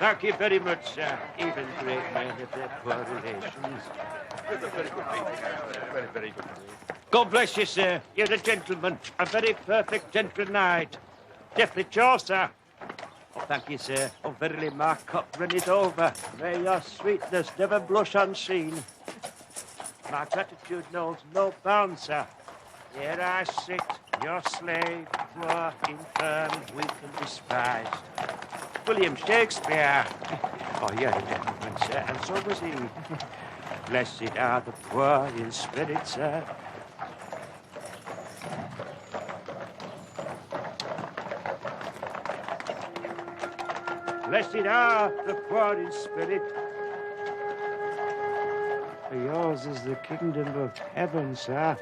Thank you very much, sir. Even great men have their poor relations. Very good. God bless you, sir. You're a gentleman. A very perfect gentle knight. Deathly sure, sir. Oh, thank you, sir. Oh, verily, my cup runneth over. May your sweetness never blush unseen. My gratitude knows no bounds, sir. Here I sit, your slave, poor, infirm, weak and despised. William Shakespeare. Oh, you're a gentleman, sir, and so was he. Blessed are the poor in spirit, sir. Blessed are the poor in spirit. For yours is the kingdom of heaven, sir.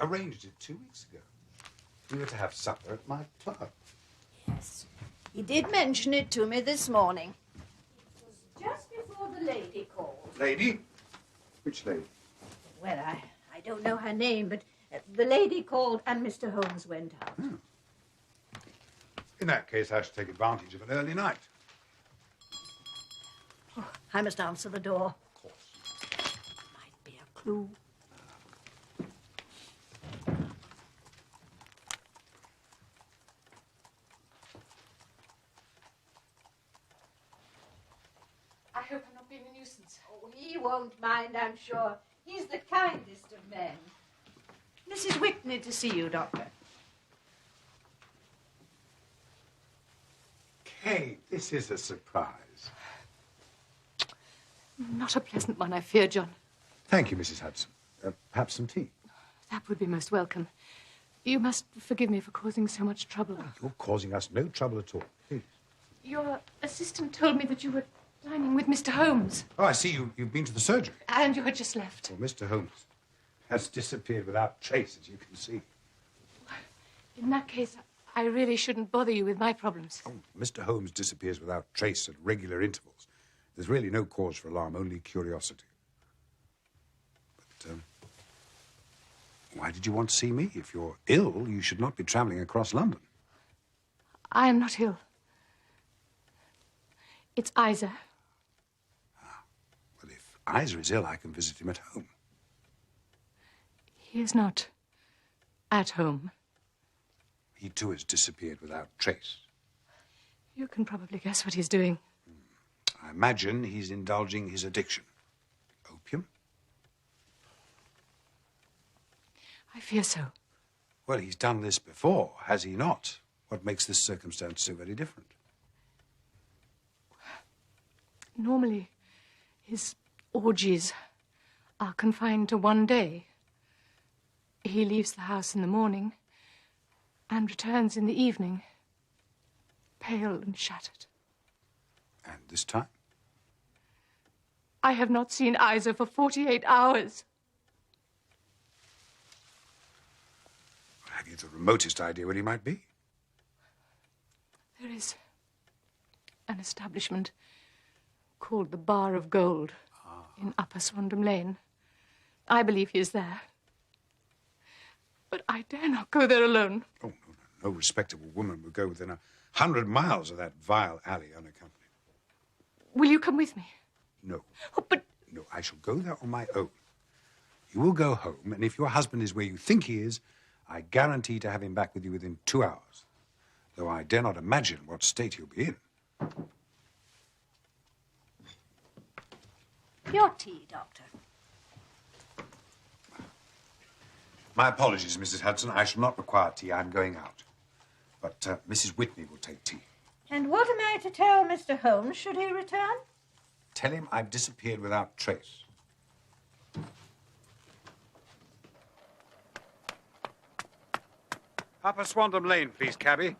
Arranged it 2 weeks ago. We were to have supper at my club. Yes. He did mention it to me this morning. It was just before the lady called. Lady? Which lady? Well, I don't know her name, but the lady called and Mr. Holmes went out. Hmm. In that case, I should take advantage of an early night. Oh, I must answer the door. Of course. Might be a clue. I hope I'm not being a nuisance. Oh, he won't mind, I'm sure. He's the kindest of men. Mrs. Whitney to see you, Doctor. Kate, this is a surprise. Not a pleasant one, I fear, John. Thank you, Mrs. Hudson. Perhaps some tea? That would be most welcome. You must forgive me for causing so much trouble. You're causing us no trouble at all. Please. Your assistant told me that you were dining with Mr. Holmes. Oh, I see you've been to the surgery. And you had just left. Well, Mr. Holmes has disappeared without trace, as you can see. In that case, I really shouldn't bother you with my problems. Oh, Mr. Holmes disappears without trace at regular intervals. There's really no cause for alarm, only curiosity. But, why did you want to see me? If you're ill, you should not be travelling across London. I am not ill. It's Isa. Well, if Isa is ill, I can visit him at home. He is not at home. He, too, has disappeared without trace. You can probably guess what he's doing. I imagine he's indulging his addiction. Opium? I fear so. Well, he's done this before, has he not? What makes this circumstance so very different? Normally, his orgies are confined to one day. He leaves the house in the morning and returns in the evening, pale and shattered. And this time? I have not seen Isa for 48 hours. Have you the remotest idea where he might be? There is an establishment called the Bar of Gold in Upper Swandam Lane. I believe he is there. But I dare not go there alone. Oh, no respectable woman would go within 100 miles of that vile alley unaccompanied. Will you come with me? No. Oh, but... No, I shall go there on my own. You will go home, and if your husband is where you think he is, I guarantee to have him back with you within 2 hours. Though I dare not imagine what state he'll be in. Your tea, Doctor. My apologies, Mrs. Hudson. I shall not require tea. I'm going out. But Mrs. Whitney will take tea. And what am I to tell Mr. Holmes should he return? Tell him I've disappeared without trace. Upper Swandam Lane, please, cabby.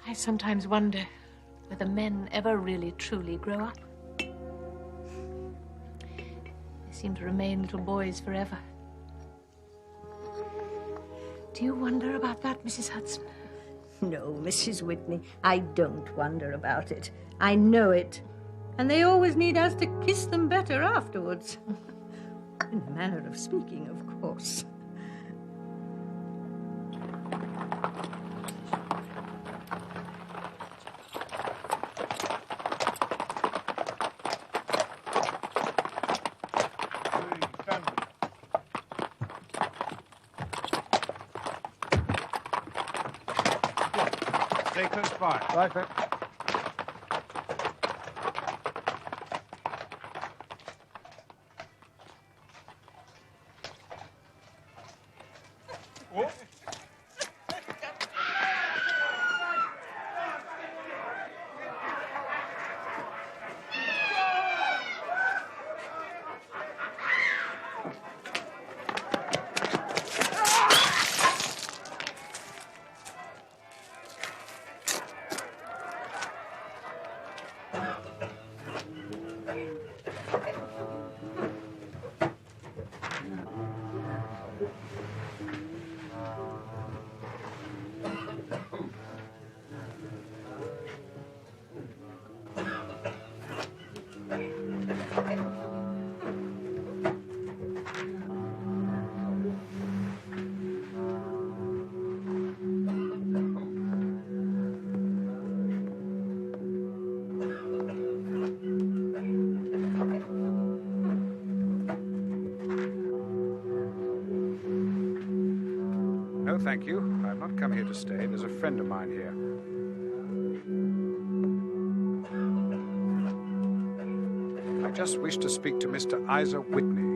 I sometimes wonder whether men ever really truly grow up. They seem to remain little boys forever. Do you wonder about that, Mrs. Hudson? No, Mrs. Whitney, I don't wonder about it. I know it. And they always need us to kiss them better afterwards. In a manner of speaking, of course. Stay close by. Right, sir. No, thank you. I've not come here to stay. There's a friend of mine here. I just wish to speak to Mr. Isa Whitney.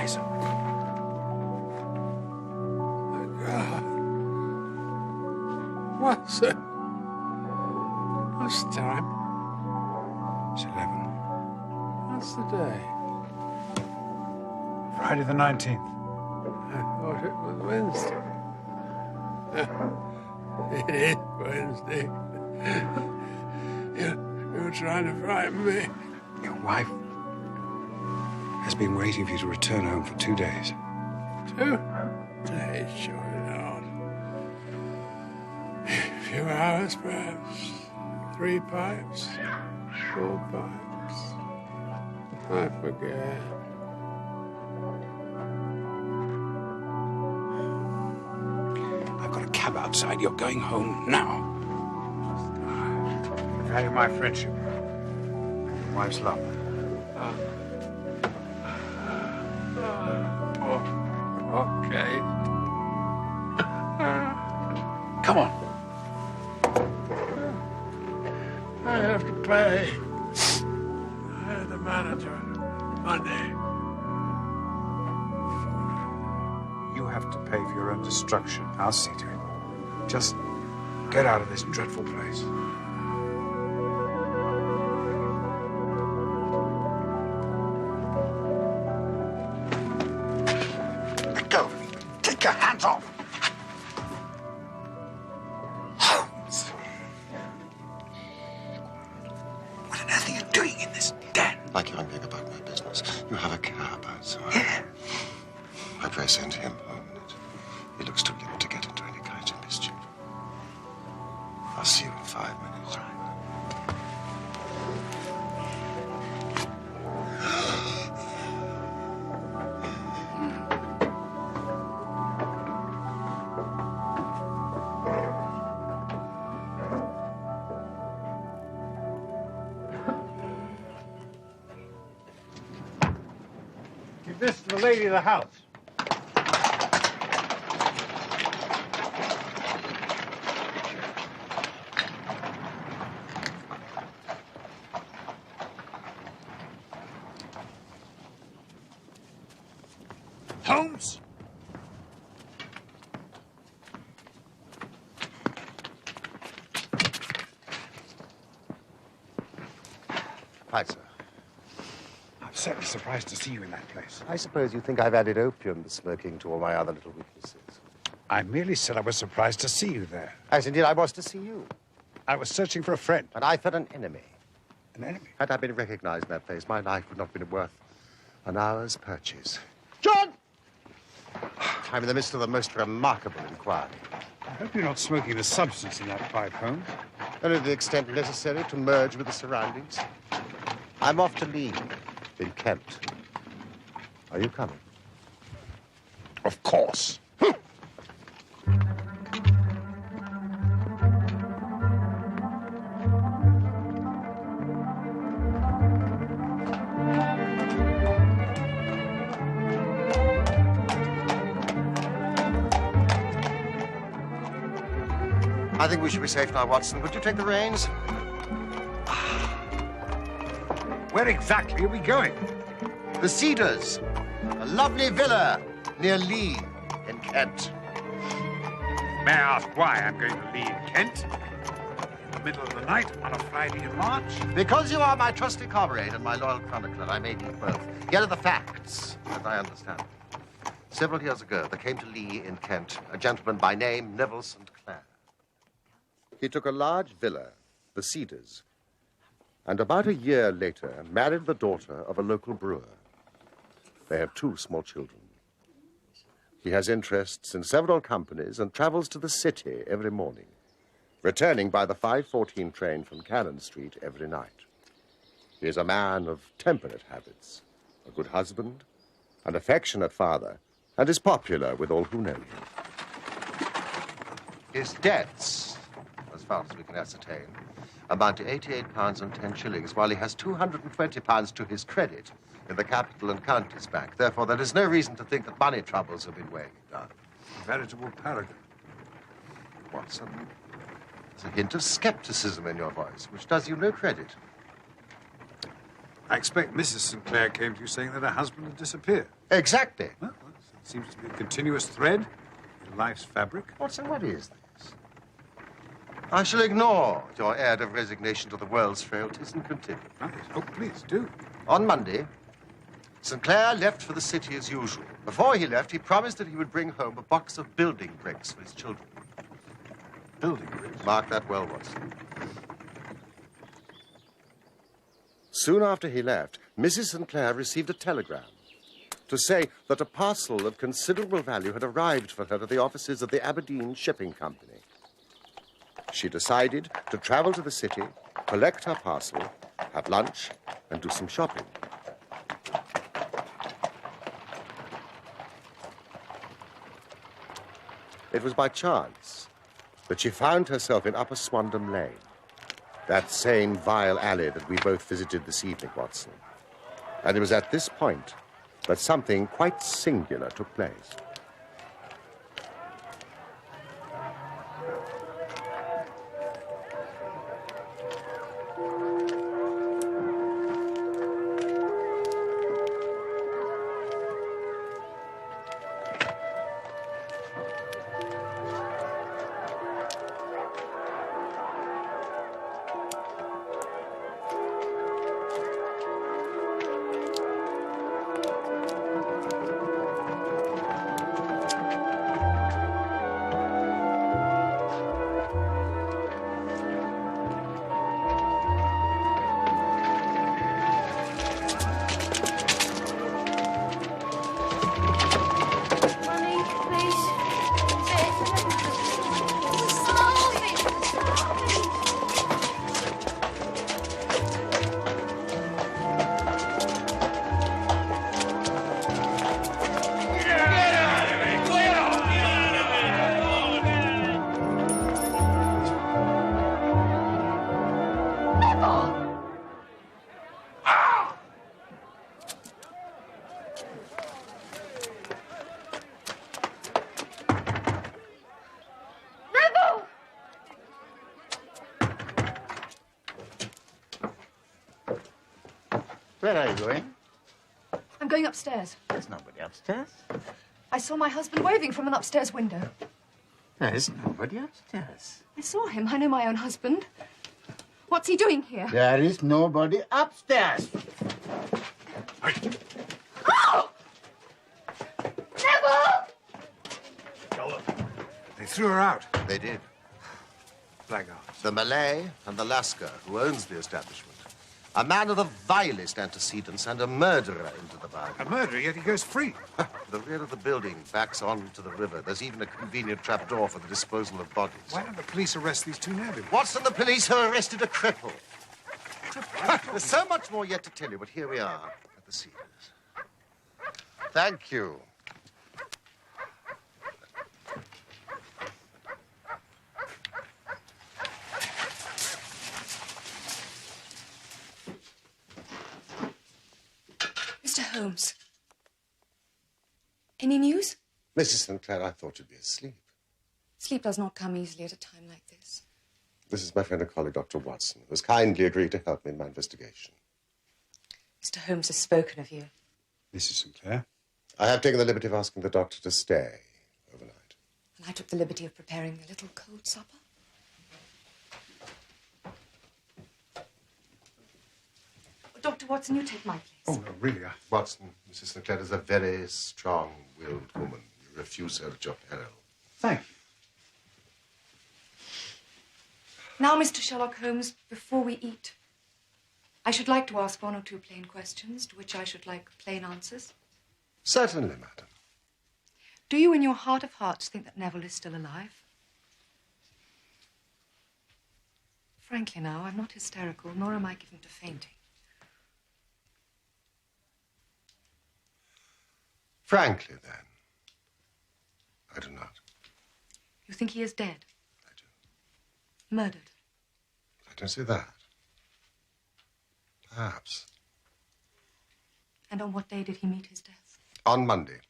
Isa. My God. What's it? What's the time? It's 11. What's the day? Friday the 19th. I thought it was Wednesday. It is Wednesday. You're trying to frighten me. Your wife has been waiting for you to return home for 2 days. 2 days, surely not. A few hours, perhaps. 3 pipes. 4 pipes. I forget. I've got a cab outside. You're going home now. I value my friendship. Your wife's love. Okay. Come on. I have to pay. I had the manager Monday. You have to pay for your own destruction. I'll see to it. Just get out of this dreadful place. Keep your hands off! Holmes! What on earth are you doing in this den? I can't think about my business. You have a cab outside. Yeah. I pray send him home. He looks too young to get into any kind of mischief. I'll see you in 5 minutes. Give this to the lady of the house. Holmes! Hi, sir. I'm certainly surprised to see you in that place. I suppose you think I've added opium to smoking to all my other little weaknesses. I merely said I was surprised to see you there. As indeed I was to see you. I was searching for a friend. And I felt an enemy. An enemy? Had I been recognized in that place, my life would not have been worth an hour's purchase. John! I'm in the midst of the most remarkable inquiry. I hope you're not smoking the substance in that pipe, Holmes. Only to the extent necessary to merge with the surroundings. I'm off to Lee, in Kent. Are you coming? Of course. I think we should be safe now, Watson. Would you take the reins? Where exactly are we going? The Cedars, a lovely villa near Lee, in Kent. May I ask why I'm going to Lee in Kent? In the middle of the night on a Friday in March? Because you are my trusty comrade and my loyal chronicler, I may need both. Here are the facts, as I understand them. Several years ago, there came to Lee in Kent a gentleman by name Neville St. Clair. He took a large villa, the Cedars, and about a year later married the daughter of a local brewer. They have 2 small children. He has interests in several companies and travels to the city every morning, returning by the 5:14 train from Cannon Street every night. He is a man of temperate habits, a good husband, an affectionate father, and is popular with all who know him. His debts, as far as we can ascertain, amount to £88 and 10 shillings, while he has £220 to his credit in the Capital and Counties Bank. Therefore, there is no reason to think that money troubles have been weighing him down. A veritable paragon. Watson, there's a hint of skepticism in your voice, which does you no credit. I expect Mrs. Sinclair came to you saying that her husband had disappeared. Exactly. Well, it seems to be a continuous thread in life's fabric. Watson, what is this? I shall ignore your air of resignation to the world's frailties and continue. Right. Oh, please, do. On Monday, Sinclair left for the city as usual. Before he left, he promised that he would bring home a box of building bricks for his children. Building bricks? Mark that well, Watson. Soon after he left, Mrs. Sinclair received a telegram to say that a parcel of considerable value had arrived for her at the offices of the Aberdeen Shipping Company. She decided to travel to the city, collect her parcel, have lunch, and do some shopping. It was by chance that she found herself in Upper Swandam Lane, that same vile alley that we both visited this evening, Watson. And it was at this point that something quite singular took place. Where are you going? I'm going upstairs. There's nobody upstairs. I saw my husband waving from an upstairs window. There's nobody upstairs. I saw him. I know my own husband. What's he doing here? There is nobody upstairs. Oh! Neville! They threw her out. They did. Blackguards. The Malay and the Lascar, who owns the establishment. A man of the vilest antecedents and a murderer into the bargain. A murderer, yet he goes free. The rear of the building backs onto the river. There's even a convenient trapdoor for the disposal of bodies. Why don't the police arrest these two navvies? Watson, the police have arrested a cripple. There's so much more yet to tell you, but here we are at the scenes. Thank you. Mr. Holmes. Any news? Mrs. Sinclair, I thought you'd be asleep. Sleep does not come easily at a time like this. This is my friend and colleague, Dr. Watson, who has kindly agreed to help me in my investigation. Mr. Holmes has spoken of you. Mrs. Sinclair? I have taken the liberty of asking the doctor to stay overnight. And I took the liberty of preparing a little cold supper. Dr. Watson, you take my place. Oh, no, really, Watson, Mrs. Sinclair is a very strong-willed woman. You refuse her at your peril. Thank you. Now, Mr. Sherlock Holmes, before we eat, I should like to ask one or two plain questions to which I should like plain answers. Certainly, madam. Do you, in your heart of hearts, think that Neville is still alive? Frankly now, I'm not hysterical, nor am I given to fainting. Frankly, then, I do not. You think he is dead? I do. Murdered? I don't say that. Perhaps. And on what day did he meet his death? On Monday.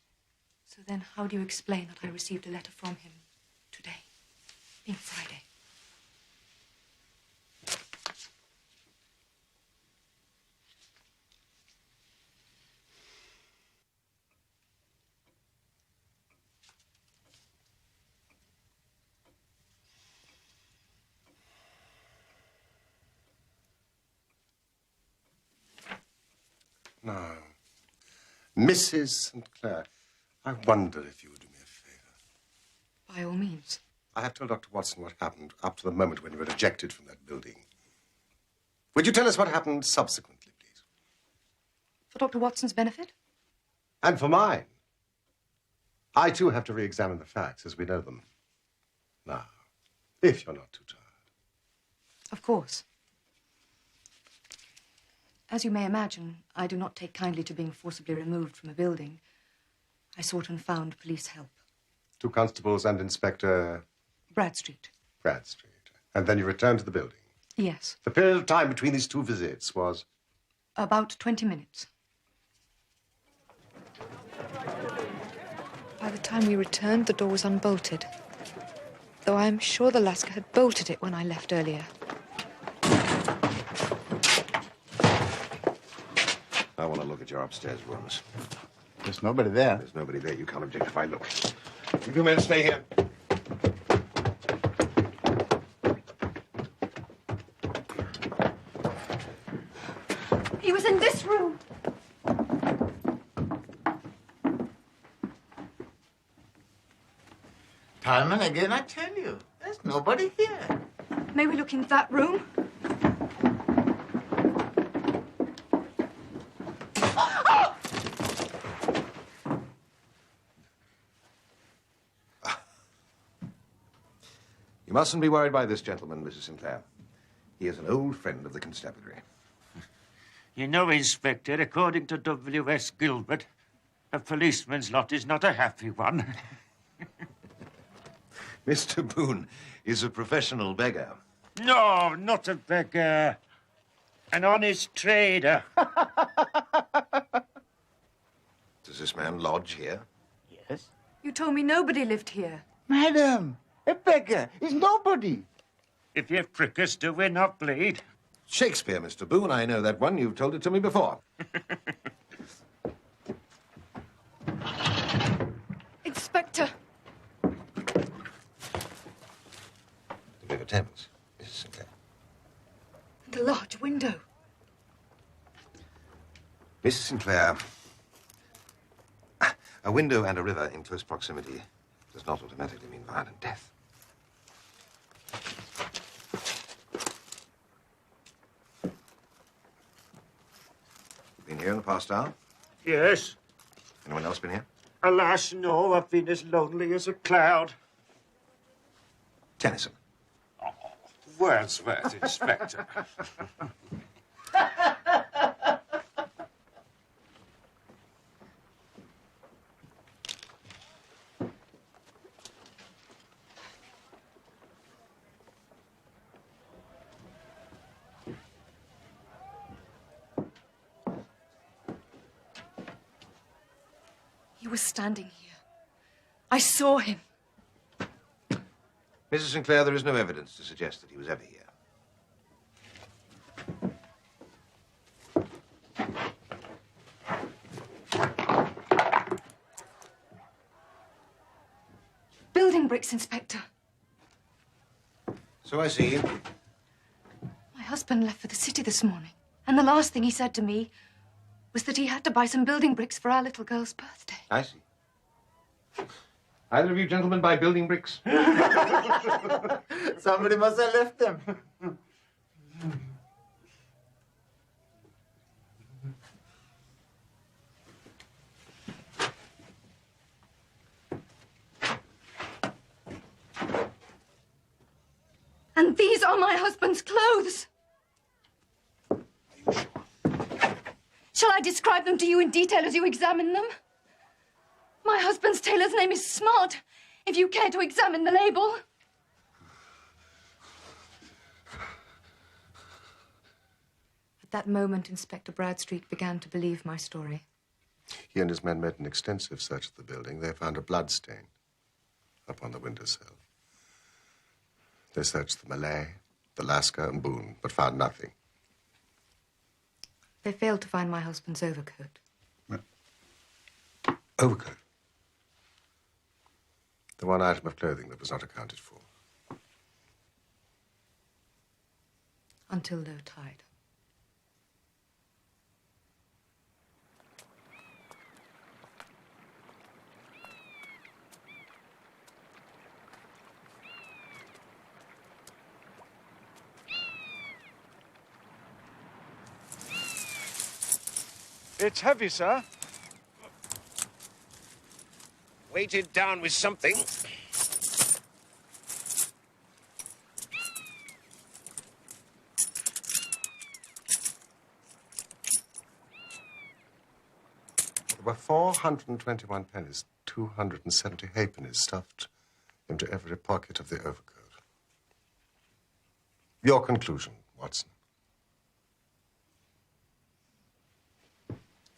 So then how do you explain that I received a letter from him today, being Friday? Now, Mrs. Sinclair, I wonder if you would do me a favor. By all means. I have told Dr. Watson what happened up to the moment when you were ejected from that building. Would you tell us what happened subsequently, please? For Dr. Watson's benefit? And for mine. I, too, have to re-examine the facts as we know them. Now, if you're not too tired. Of course. As you may imagine, I do not take kindly to being forcibly removed from a building. I sought and found police help. 2 constables and Inspector Bradstreet. Bradstreet. And then you returned to the building. Yes. The period of time between these 2 visits was? About 20 minutes. By the time we returned, the door was unbolted. Though I am sure the Lascar had bolted it when I left earlier. I want to look at your upstairs rooms. There's nobody there. There's nobody there. You can't object if I look. You 2 men stay here. He was in this room. Time and again, I tell you, there's nobody here. May we look in that room? You mustn't be worried by this gentleman, Mrs. Sinclair. He is an old friend of the constabulary. You know, Inspector, according to W.S. Gilbert, a policeman's lot is not a happy one. Mr. Boone is a professional beggar. No, not a beggar. An honest trader. Does this man lodge here? Yes? You told me nobody lived here. Madam, a beggar is nobody. If you prick us, do we not bleed? Shakespeare, Mr. Boone. I know that one. You've told it to me before. Inspector! The River Thames, Mrs. Sinclair. And a large window. Mrs. Sinclair, a window and a river in close proximity does not automatically mean violent death. Been here in the past hour? Yes. Anyone else been here? Alas, no. I've been as lonely as a cloud. Tennyson. Wordsworth, Inspector. He was standing here. I saw him. Mrs. Sinclair, there is no evidence to suggest that he was ever here. Building bricks, Inspector. So I see. My husband left for the city this morning, and the last thing he said to me was that he had to buy some building bricks for our little girl's birthday. I see. Either of you gentlemen buy building bricks? Somebody must have left them. And these are my husband's clothes. Are you sure? Shall I describe them to you in detail as you examine them? My husband's tailor's name is Smart, if you care to examine the label. At that moment, Inspector Bradstreet began to believe my story. He and his men made an extensive search of the building. They found a blood stain upon the windowsill. They searched the Malay, the Lascar, and Boone, but found nothing. They failed to find my husband's overcoat. Overcoat? The one item of clothing that was not accounted for. Until low tide. It's heavy, sir. Weighted down with something. There were 421 pennies, 270 halfpennies stuffed into every pocket of the overcoat. Your conclusion, Watson.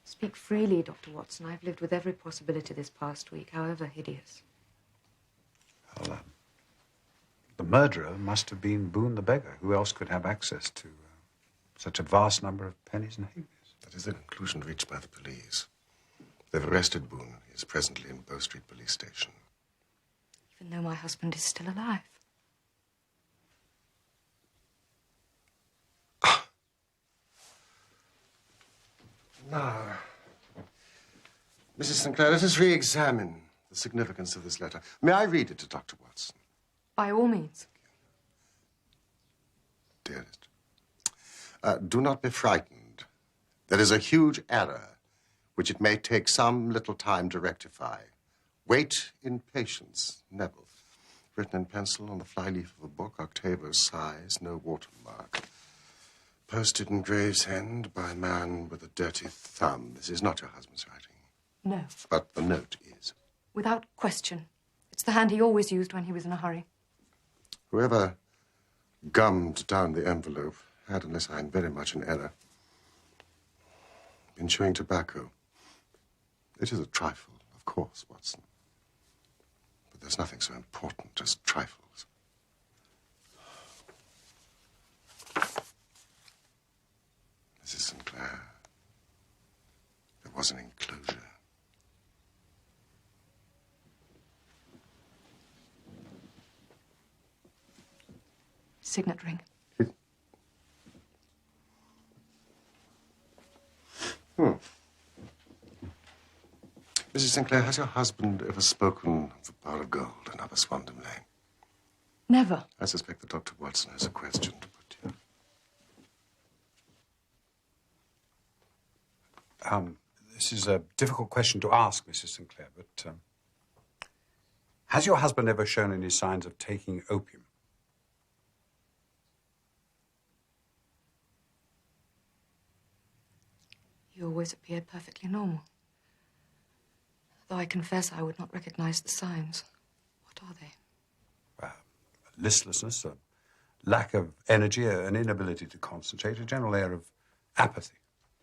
Speak freely, Dr. Watson. I've lived with every possibility this past week, however hideous. Well, the murderer must have been Boone the beggar. Who else could have access to such a vast number of pennies and halfpennies? That is the conclusion reached by the police. They've arrested Boone. He is presently in Bow Street Police Station. Even though my husband is still alive. Now, Mrs. Sinclair, let us re-examine the significance of this letter. May I read it to Dr. Watson? By all means. Dearest, do not be frightened. There is a huge error which it may take some little time to rectify. Wait in patience, Neville. Written in pencil on the flyleaf of a book, octavo size, no watermark. Posted in Gravesend by a man with a dirty thumb. This is not your husband's writing. No. But the note is. Without question. It's the hand he always used when he was in a hurry. Whoever gummed down the envelope had, unless I'm very much in error, been chewing tobacco. It is a trifle, of course, Watson. But there's nothing so important as trifles. signet ring. Mrs. Sinclair, has your husband ever spoken of the bar of gold in Upper Swandam Lane? Never. I suspect that Dr. Watson has a question to put to you. This is a difficult question to ask, Mrs. Sinclair, but has your husband ever shown any signs of taking opium? He always appeared perfectly normal. Though I confess I would not recognize the signs. What are they? Listlessness, a lack of energy, an inability to concentrate, a general air of apathy.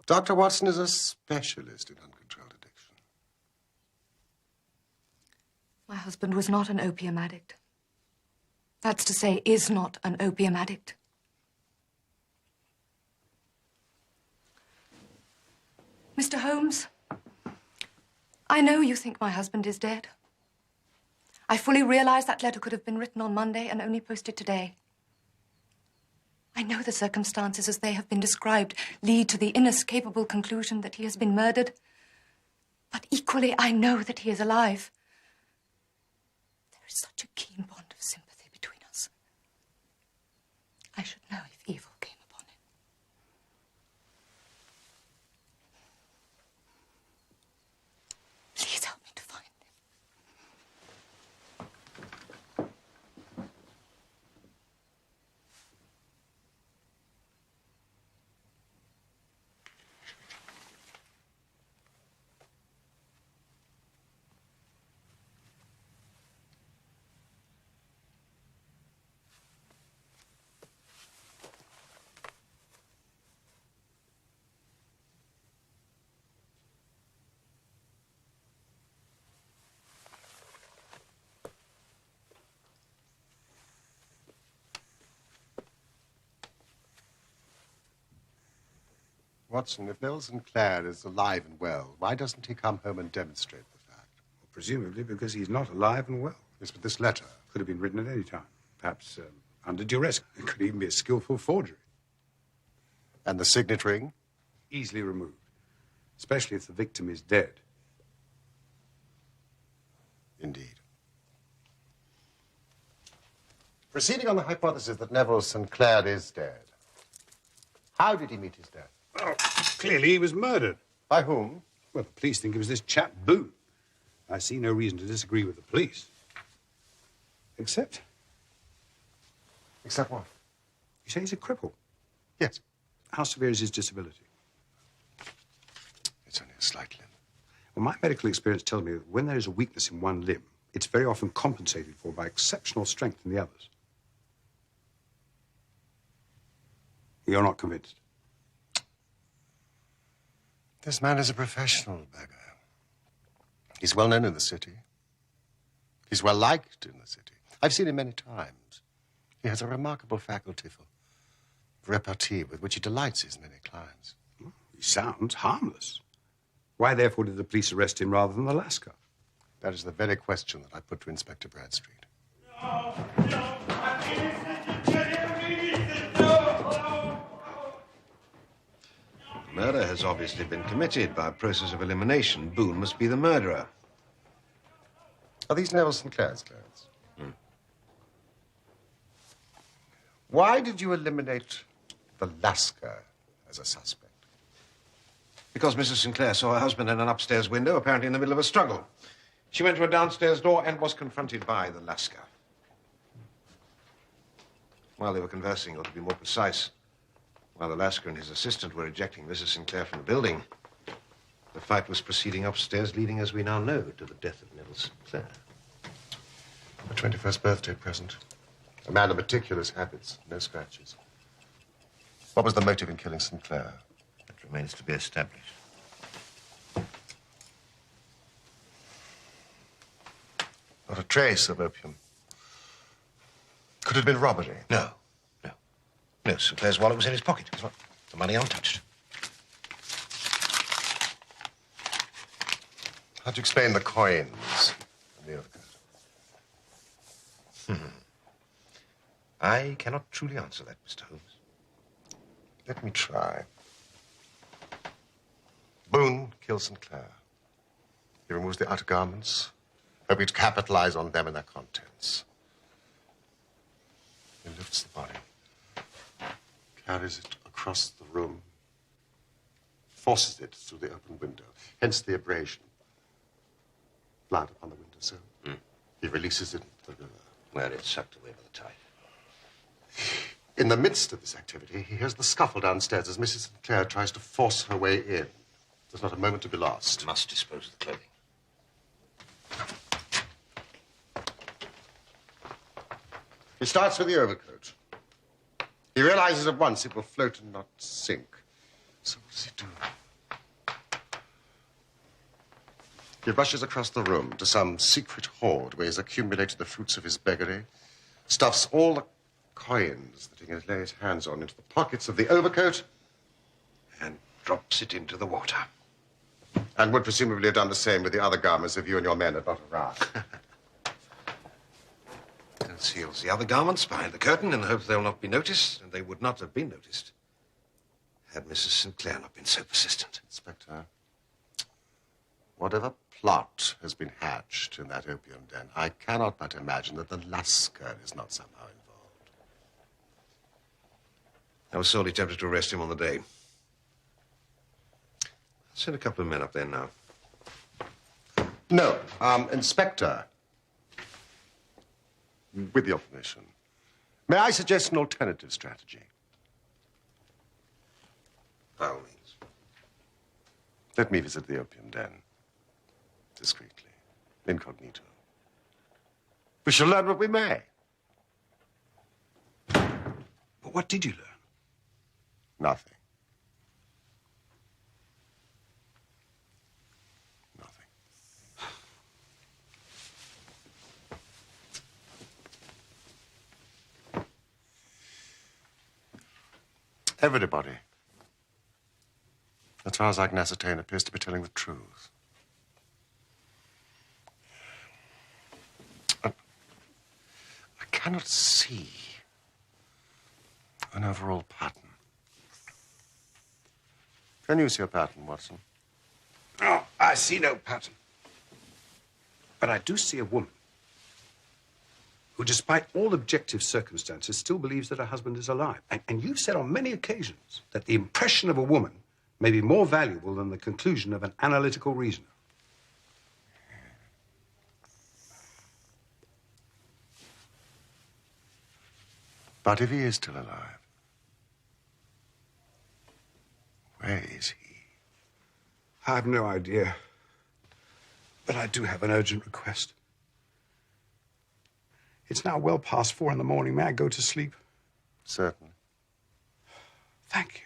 Dr. Watson is a specialist in uncontrolled addiction. My husband was not an opium addict. That's to say, is not an opium addict. Mr. Holmes, I know you think my husband is dead. I fully realize that letter could have been written on Monday and only posted today. I know the circumstances as they have been described lead to the inescapable conclusion that he has been murdered. But equally, I know that he is alive. There is such a keen bond of sympathy between us. I should know if evil came upon him. Please help me to find him. Watson, if Neville Sinclair is alive and well, why doesn't he come home and demonstrate the fact? Well, presumably because he's not alive and well. Yes, but this letter Could have been written at any time, perhaps under duress. It could even be a skillful forgery. and the signet ring? Easily removed, especially if the victim is dead. Indeed. Proceeding on the hypothesis that Neville Sinclair is dead, how did he meet his death? Oh, clearly he was murdered. By whom? Well, the police think it was this chap Boone. I see no reason to disagree with the police. Except... Except what? You say he's a cripple. Yes. How severe is his disability? It's only a slight limb. Well, my medical experience tells me that when there is a weakness in one limb, it's very often compensated for by exceptional strength in the others. You're not convinced? This man is a professional beggar. He's well known in the city. He's well liked in the city. I've seen him many times. He has a remarkable faculty for repartee with which he delights his many clients. He sounds harmless. Why, therefore, did the police arrest him rather than the Lascar? That is the very question that I put to Inspector Bradstreet. Murder has obviously been committed by a process of elimination. Boone must be the murderer. Are these Neville Sinclair's clothes? Why did you eliminate the Lascar as a suspect? Because Mrs. Sinclair saw her husband in an upstairs window, apparently in the middle of a struggle. She went to a downstairs door and was confronted by the Lascar. While they were conversing, or to be more precise, while the Lascar and his assistant were ejecting Mrs. Sinclair from the building, the fight was proceeding upstairs, leading, as we now know, to the death of Neville Sinclair. A 21st birthday present. A man of meticulous habits, no scratches. What was the motive in killing Sinclair? That remains to be established. Not a trace of opium. Could it have been robbery? No. No, Sinclair's wallet was in his pocket. The money untouched. How do you explain the coins in the overcoat? I cannot truly answer that, Mr. Holmes. Let me try. Boone kills Sinclair. He removes the outer garments, hoping to capitalize on them and their contents. He lifts the body, carries it across the room, forces it through the open window, hence the abrasion. Blood upon the windowsill. He releases it into the river. Where it's sucked away by the tide. In the midst of this activity, he hears the scuffle downstairs as Mrs. Sinclair tries to force her way in. There's not a moment to be lost. Must dispose of the clothing. He starts with the overcoat. He realizes at once it will float and not sink. So what does he do? He rushes across the room to some secret hoard where he's accumulated the fruits of his beggary, stuffs all the coins that he can lay his hands on into the pockets of the overcoat, And drops it into the water. and would presumably have done the same with the other garments if you and your men had not arrived. Conceals the other garments behind the curtain in the hope they'll not be noticed, and they would not have been noticed had Mrs. Sinclair not been so persistent. Inspector, whatever plot has been hatched in that opium den, I cannot but imagine that the Lascar is not somehow involved. I was sorely tempted to arrest him on the day. I'll send a couple of men up there now. No, Inspector, with your permission, may I suggest an alternative strategy? By all means. Let me visit the opium den. Discreetly. Incognito. We shall learn what we may. But what did you learn? Nothing. Nothing. Everybody, as far as I can ascertain, appears to be telling the truth. I cannot see an overall pattern. Can you see a pattern, Watson? Oh, I see no pattern. But I do see a woman who, despite all objective circumstances, still believes that her husband is alive. And you've said on many occasions that the impression of a woman may be more valuable than the conclusion of an analytical reasoner. But if he is still alive, where is he? I have no idea. But I do have an urgent request. It's now well past 4 in the morning. May I go to sleep? Certainly. Thank you.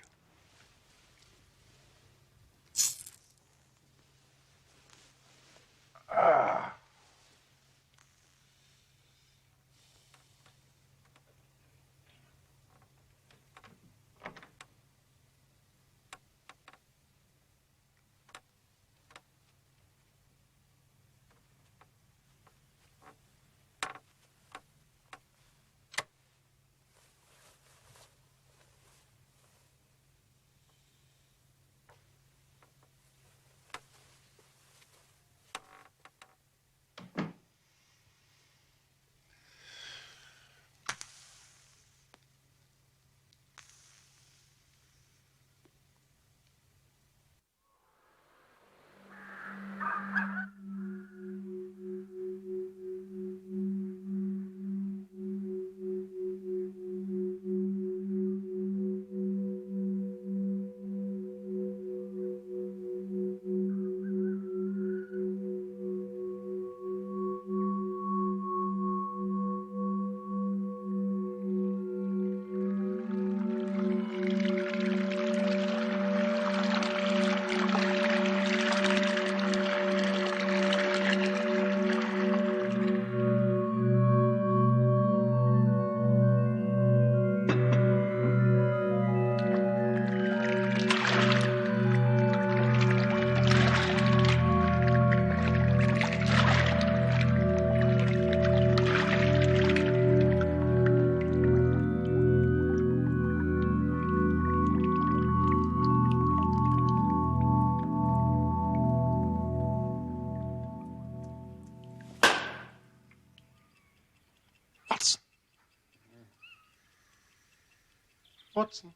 Watson.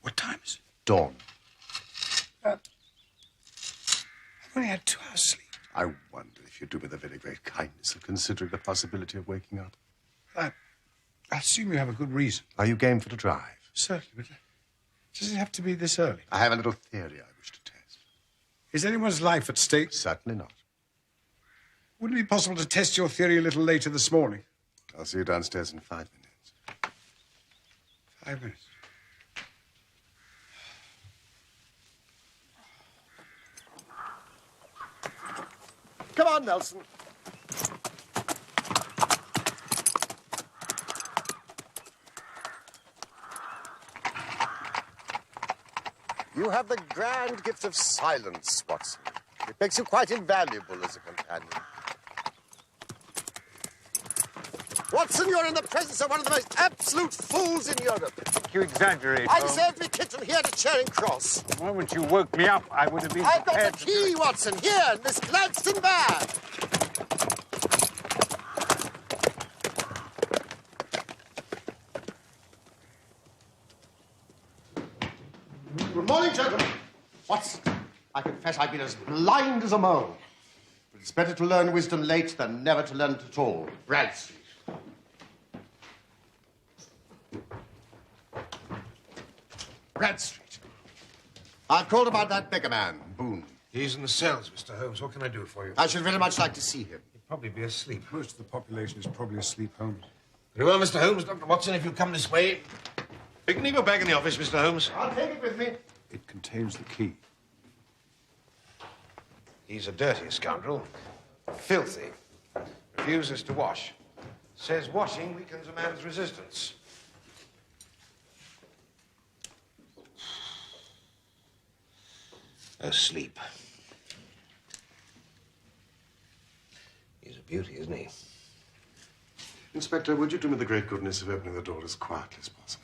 What time is it? Dawn. I've only had 2 hours sleep. I wonder if you do me the very great kindness of considering the possibility of waking up. I assume you have a good reason. Are you game for the drive? Certainly, but does it have to be this early? I have a little theory I wish to test. Is anyone's life at stake? Certainly not. Wouldn't it be possible to test your theory a little later this morning? I'll see you downstairs in 5 minutes. 5 minutes. Come on, Nelson. You have the grand gift of silence, Watson. It makes you quite invaluable as a companion. Watson, you're in the presence of one of the most absolute fools in Europe. You exaggerate. I deserve to be kicked from here to Charing Cross. The moment you woke me up, I would have been I've got prepared the key, Watson, here in this Gladstone bag. Good morning, gentlemen. Watson, I confess I've been as blind as a mole. But it's better to learn wisdom late than never to learn it at all. Bradstreet. Bradstreet. I've called about that beggar man, Boone. He's in the cells, Mr. Holmes. What can I do for you? I should very much like to see him. He'd probably be asleep. Most of the population is probably asleep, Holmes. Very well, Mr. Holmes. Dr. Watson, if you come this way. You can leave your bag in the office, Mr. Holmes. I'll take it with me. It contains the key. He's a dirty scoundrel. Filthy. Refuses to wash. Says washing weakens a man's resistance. Asleep. He's a beauty, isn't he? Inspector, would you do me the great goodness of opening the door as quietly as possible?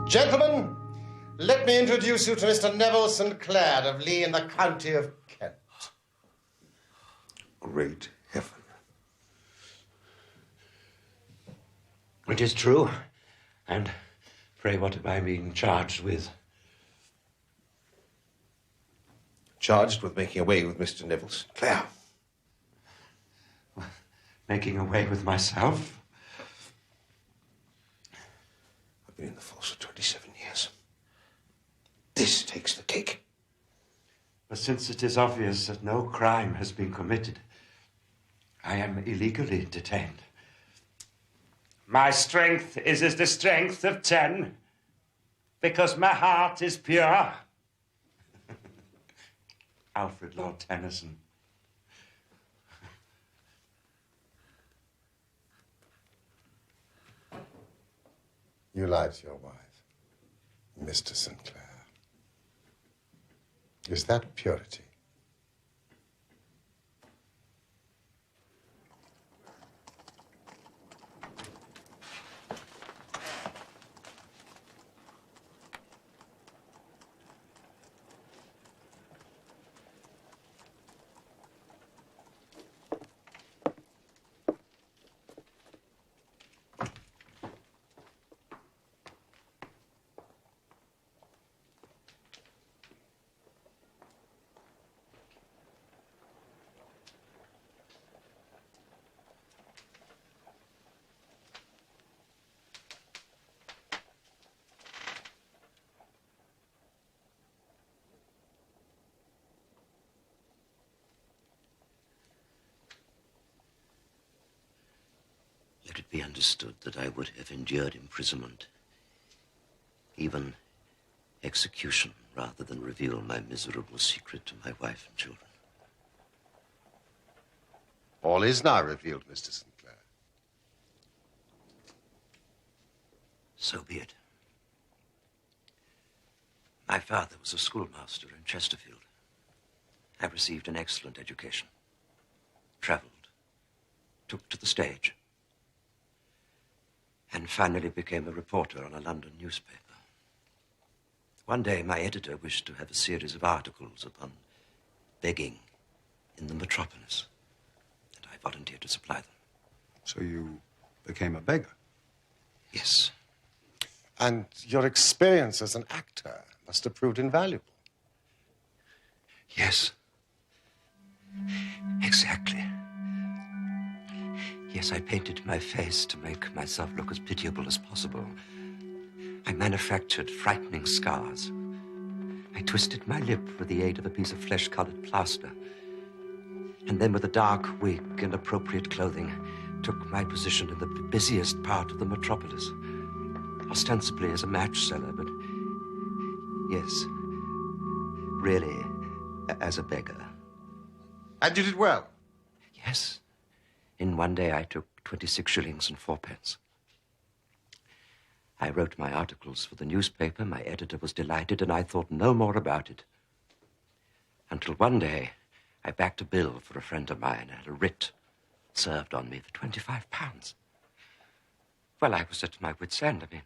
Gentlemen, let me introduce you to Mr. Neville St. Clair of Lee in the county of Kent. Great heaven. It is true. And pray, what am I being charged with? Charged with making away with Mr. Neville St. Clair. Making away with myself? I've been in the force for 27 years. This takes the cake. But since it is obvious that no crime has been committed, I am illegally detained. My strength is as the strength of 10. Because my heart is pure. Alfred Lord Tennyson. You lied to your wife, Mr. Sinclair. Is that purity? Let it be understood that I would have endured imprisonment, even execution, rather than reveal my miserable secret to my wife and children. All is now revealed, Mr. Sinclair. So be it. My father was a schoolmaster in Chesterfield. I received an excellent education, traveled, took to the stage, and finally became a reporter on a London newspaper. One day, my editor wished to have a series of articles upon begging in the metropolis, and I volunteered to supply them. So you became a beggar? Yes. And your experience as an actor must have proved invaluable. Yes. Exactly. Yes, I painted my face to make myself look as pitiable as possible. I manufactured frightening scars. I twisted my lip with the aid of a piece of flesh-colored plaster. And then with a dark wig and appropriate clothing, took my position in the busiest part of the metropolis. Ostensibly as a match seller, but yes, really as a beggar. And you did well? Yes. In one day, I took 26 shillings and 4 pence. I wrote my articles for the newspaper. My editor was delighted, and I thought no more about it. Until one day, I backed a bill for a friend of mine and had a writ served on me for £25. Well, I was at my wit's end. I mean,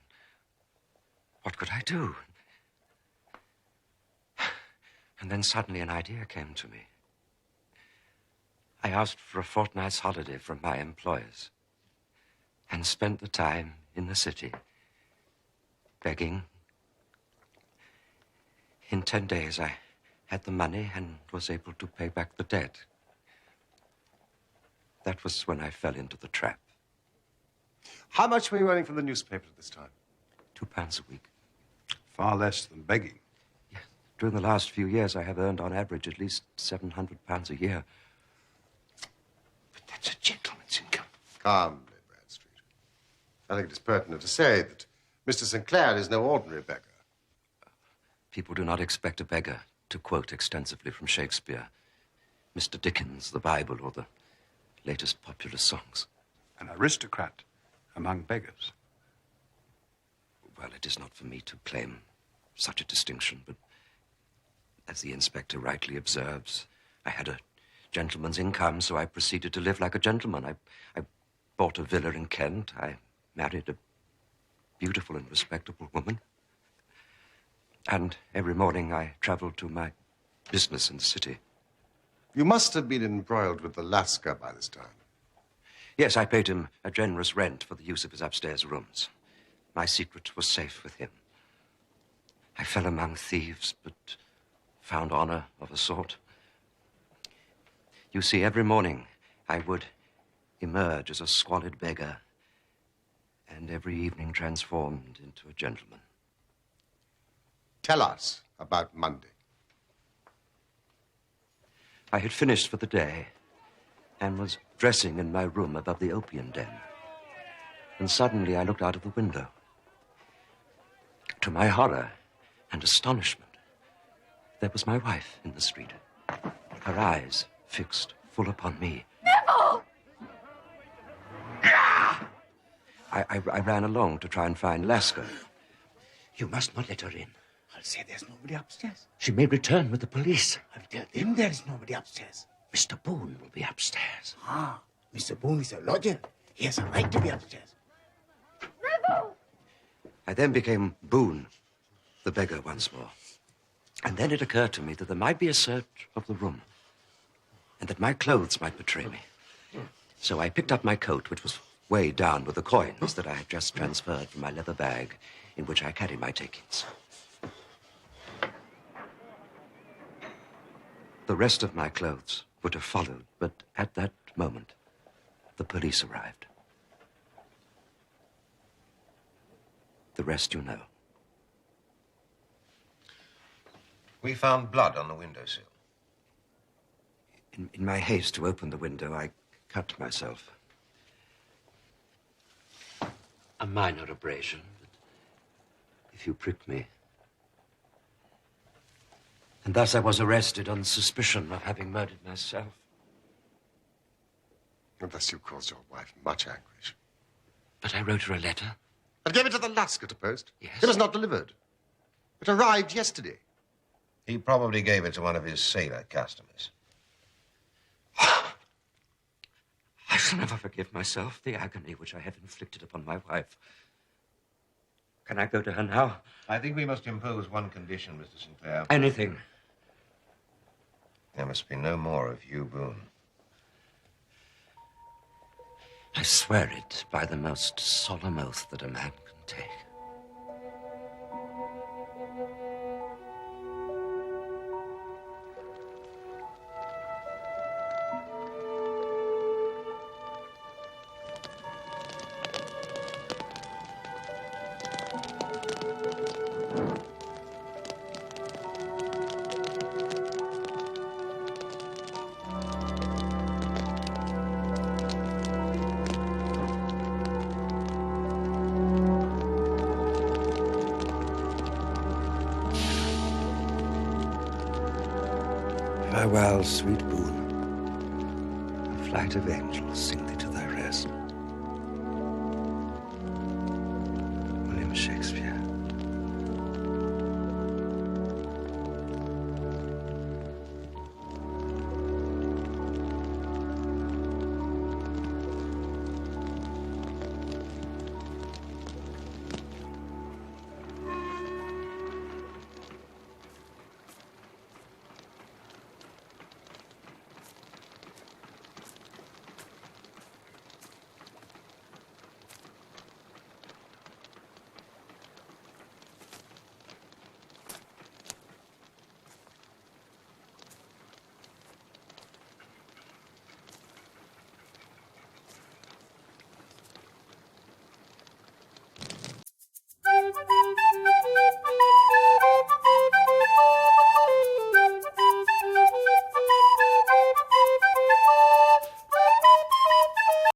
what could I do? And then suddenly an idea came to me. I asked for a fortnight's holiday from my employers and spent the time in the city, begging. In 10 days, I had the money and was able to pay back the debt. That was when I fell into the trap. How much were you earning from the newspaper at this time? £2 a week. Far less than begging. Yes. During the last few years, I have earned on average at least £700 a year. That's a gentleman's income. Calmly, Bradstreet. I think it is pertinent to say that Mr. Sinclair is no ordinary beggar. People do not expect a beggar to quote extensively from Shakespeare, Mr. Dickens, the Bible, or the latest popular songs. An aristocrat among beggars. Well, it is not for me to claim such a distinction, but as the inspector rightly observes, I had a gentleman's income, so I proceeded to live like a gentleman. I bought a villa in Kent. I married a beautiful and respectable woman. And every morning I traveled to my business in the city. You must have been embroiled with the Lascar by this time. Yes, I paid him a generous rent for the use of his upstairs rooms. My secret was safe with him. I fell among thieves, but found honor of a sort. You see, every morning I would emerge as a squalid beggar, and every evening transformed into a gentleman. Tell us about Monday. I had finished for the day and was dressing in my room above the opium den. And suddenly I looked out of the window. To my horror and astonishment, there was my wife in the street, her eyes fixed full upon me. Neville! I ran along to try and find Lasker. You must not let her in. I'll say there's nobody upstairs. She may return with the police. I'll tell him there's nobody upstairs. Mr. Boone will be upstairs. Ah, Mr. Boone is a lodger. He has a right to be upstairs. Neville! I then became Boone, the beggar once more. And then it occurred to me that there might be a search of the room, and that my clothes might betray me. So I picked up my coat, which was weighed down with the coins that I had just transferred from my leather bag in which I carried my takings. The rest of my clothes would have followed, but at that moment, the police arrived. The rest you know. We found blood on the windowsill. In my haste to open the window, I cut myself. A minor abrasion, but if you prick me. And thus I was arrested on suspicion of having murdered myself. And thus you caused your wife much anguish. But I wrote her a letter. And gave it to the Lasker to post? Yes. It was not delivered. It arrived yesterday. He probably gave it to one of his sailor customers. I shall never forgive myself the agony which I have inflicted upon my wife. Can I go to her now? I think we must impose one condition, Mr. Sinclair. Anything. There must be no more of you, Boone. I swear it by the most solemn oath that a man can take. Farewell, sweet Boone. A flight of angels sing thee to thy rest. William Shakespeare.